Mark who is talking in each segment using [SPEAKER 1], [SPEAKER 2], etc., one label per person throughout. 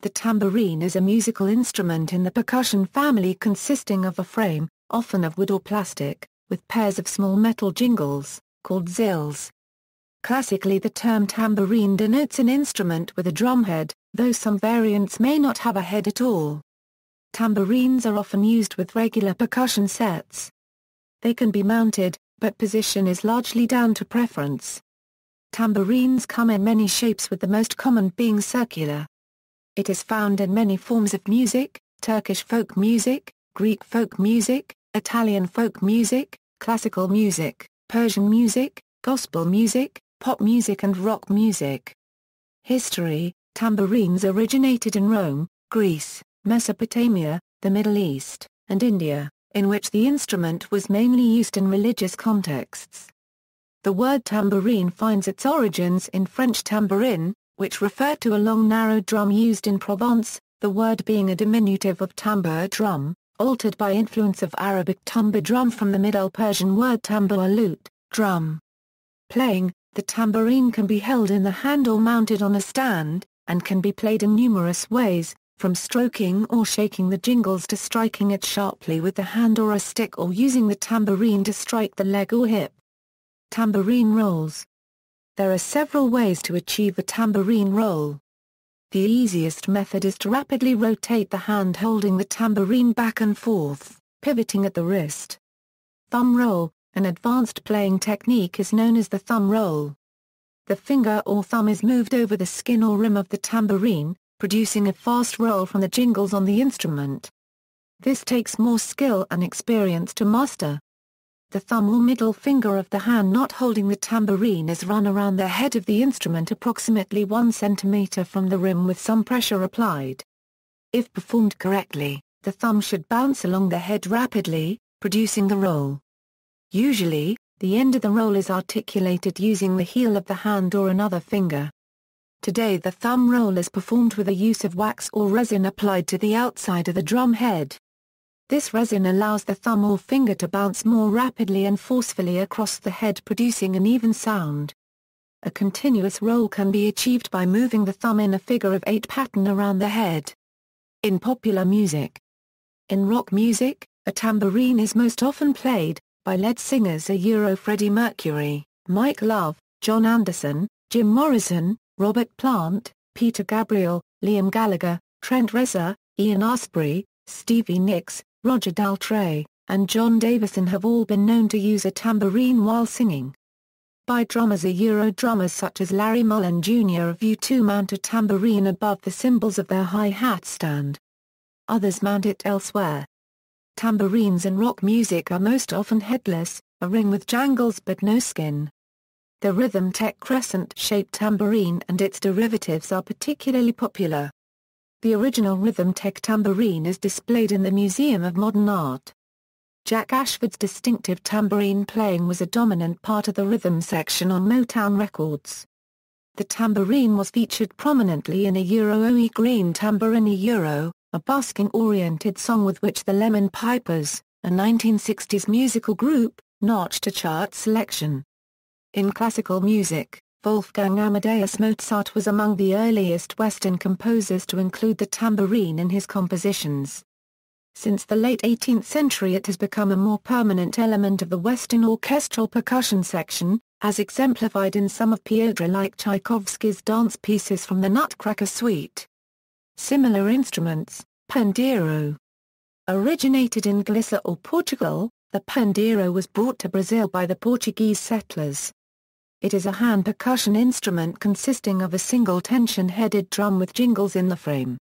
[SPEAKER 1] The tambourine is a musical instrument in the percussion family consisting of a frame, often of wood or plastic, with pairs of small metal jingles, called zils. Classically, the term tambourine denotes an instrument with a drumhead, though some variants may not have a head at all. Tambourines are often used with regular percussion sets. They can be mounted, but position is largely down to preference. Tambourines come in many shapes, with the most common being circular. It is found in many forms of music: Turkish folk music, Greek folk music, Italian folk music, classical music, Persian music, gospel music, pop music and rock music. History: tambourines originated in Rome, Greece, Mesopotamia, the Middle East, and India, in which the instrument was mainly used in religious contexts. The word tambourine finds its origins in French tambourine, which referred to a long narrow drum used in Provence, the word being a diminutive of tambour drum, altered by influence of Arabic tumba drum from the Middle Persian word tambour lute, drum. Playing: the tambourine can be held in the hand or mounted on a stand, and can be played in numerous ways, from stroking or shaking the jingles to striking it sharply with the hand or a stick, or using the tambourine to strike the leg or hip. Tambourine rolls. There are several ways to achieve a tambourine roll. The easiest method is to rapidly rotate the hand holding the tambourine back and forth, pivoting at the wrist. Thumb roll: an advanced playing technique is known as the thumb roll. The finger or thumb is moved over the skin or rim of the tambourine, producing a fast roll from the jingles on the instrument. This takes more skill and experience to master. The thumb or middle finger of the hand not holding the tambourine is run around the head of the instrument approximately 1 cm from the rim with some pressure applied. If performed correctly, the thumb should bounce along the head rapidly, producing the roll. Usually, the end of the roll is articulated using the heel of the hand or another finger. Today the thumb roll is performed with the use of wax or resin applied to the outside of the drum head. This resin allows the thumb or finger to bounce more rapidly and forcefully across the head, producing an even sound. A continuous roll can be achieved by moving the thumb in a figure-of-8 pattern around the head. In popular music. In rock music, a tambourine is most often played by lead singers Freddie Mercury, Mike Love, John Anderson, Jim Morrison, Robert Plant, Peter Gabriel, Liam Gallagher, Trent Reznor, Ian Astbury, Stevie Nicks, Roger Daltrey, and John Davison have all been known to use a tambourine while singing. By drummers drummers such as Larry Mullen Jr. of U2 mount a tambourine above the cymbals of their hi-hat stand. Others mount it elsewhere. Tambourines in rock music are most often headless, a ring with jangles but no skin. The Rhythm Tech crescent-shaped tambourine and its derivatives are particularly popular. The original Rhythm Tech tambourine is displayed in the Museum of Modern Art. Jack Ashford's distinctive tambourine playing was a dominant part of the rhythm section on Motown Records. The tambourine was featured prominently in a Oe Green Tambourine a busking-oriented song with which the Lemon Pipers, a 1960s musical group, notched a chart selection. In classical music, Wolfgang Amadeus Mozart was among the earliest Western composers to include the tambourine in his compositions. Since the late 18th century it has become a more permanent element of the Western orchestral percussion section, as exemplified in some of Piotr like Tchaikovsky's dance pieces from the Nutcracker Suite. Similar instruments, pandeiro. Originated in Galicia or Portugal, the pandeiro was brought to Brazil by the Portuguese settlers. It is a hand percussion instrument consisting of a single tension-headed drum with jingles in the frame.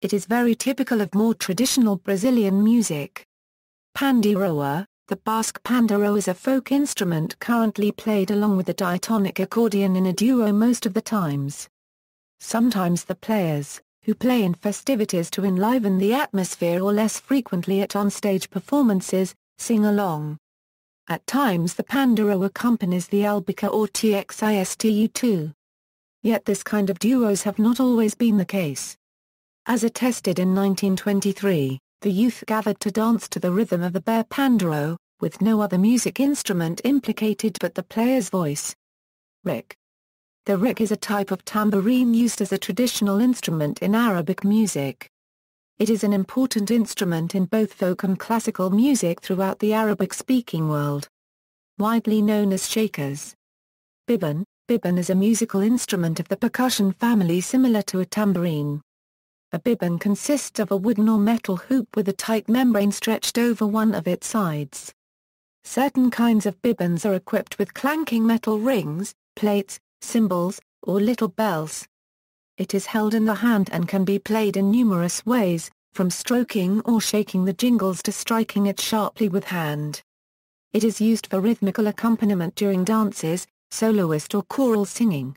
[SPEAKER 1] It is very typical of more traditional Brazilian music. Panderoa, the Basque pandeiro, is a folk instrument currently played along with the diatonic accordion in a duo most of the times. Sometimes the players, who play in festivities to enliven the atmosphere or less frequently at on-stage performances, sing along. At times the pandeiro accompanies the albica or txistu too. Yet this kind of duos have not always been the case. As attested in 1923, the youth gathered to dance to the rhythm of the bare pandeiro, with no other music instrument implicated but the player's voice. Rick. The riq is a type of tambourine used as a traditional instrument in Arabic music. It is an important instrument in both folk and classical music throughout the Arabic-speaking world. Widely known as shakers. Biban. Biban is a musical instrument of the percussion family similar to a tambourine. A biban consists of a wooden or metal hoop with a tight membrane stretched over one of its sides. Certain kinds of bibans are equipped with clanking metal rings, plates, cymbals, or little bells. It is held in the hand and can be played in numerous ways, from stroking or shaking the jingles to striking it sharply with hand. It is used for rhythmical accompaniment during dances, soloist or choral singing.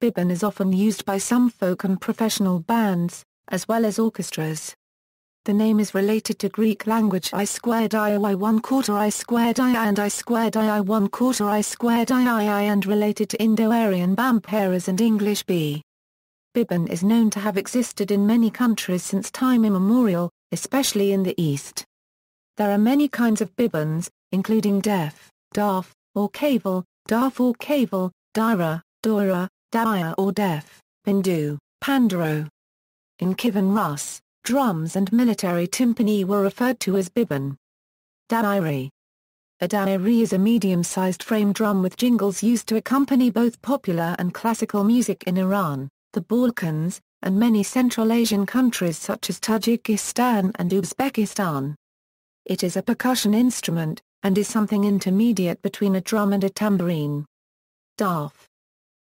[SPEAKER 1] Biban is often used by some folk and professional bands, as well as orchestras. The name is related to Greek language I squared I 1/4 I squared I and I squared I 1/4 I squared I and related to Indo-Aryan bamperas and English b. Biban is known to have existed in many countries since time immemorial, especially in the East. There are many kinds of bibans, including def, daf, or kaval, daf or kaval, dira, dora, daya or def, bindu, panduro. In Kievan Rus, drums and military timpani were referred to as biban. Dairi. A dairi is a medium-sized frame drum with jingles used to accompany both popular and classical music in Iran, the Balkans, and many Central Asian countries such as Tajikistan and Uzbekistan. It is a percussion instrument, and is something intermediate between a drum and a tambourine. Daf.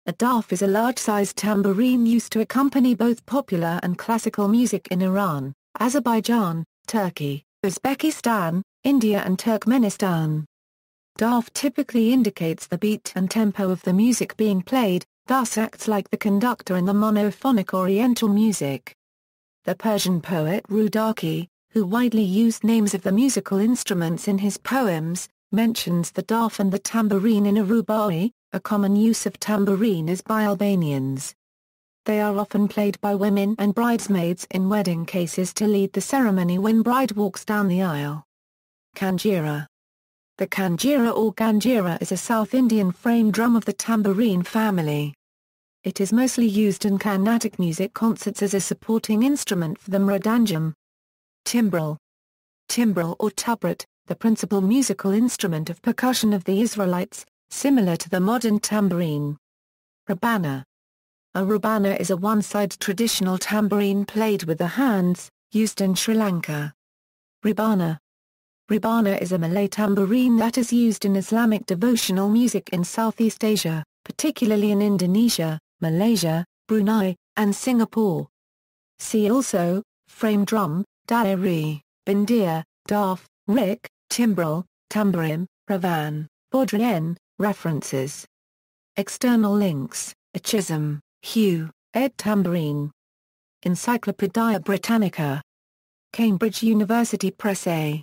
[SPEAKER 1] A daf is a large-sized tambourine used to accompany both popular and classical music in Iran, Azerbaijan, Turkey, Uzbekistan, India and Turkmenistan. Daf typically indicates the beat and tempo of the music being played, thus acts like the conductor in the monophonic Oriental music. The Persian poet Rudaki, who widely used names of the musical instruments in his poems, mentions the daf and the tambourine in a rubai. A common use of tambourine is by Albanians. They are often played by women and bridesmaids in wedding cases to lead the ceremony when bride walks down the aisle. Kanjira. The kanjira or ganjira is a South Indian frame drum of the tambourine family. It is mostly used in Carnatic music concerts as a supporting instrument for the mridangam. Timbrel. Timbrel or tabret, the principal musical instrument of percussion of the Israelites, similar to the modern tambourine. Rabana. A rabana is a one-sided traditional tambourine played with the hands, used in Sri Lanka. Ribana. Ribana is a Malay tambourine that is used in Islamic devotional music in Southeast Asia, particularly in Indonesia, Malaysia, Brunei, and Singapore. See also, frame drum, dairi, bindir, daf, riq, timbrel, tambourine, ravan, bodhrien. References. External links, Chisholm, Hugh, ed. Tambourine. Encyclopædia Britannica. Cambridge University Press A.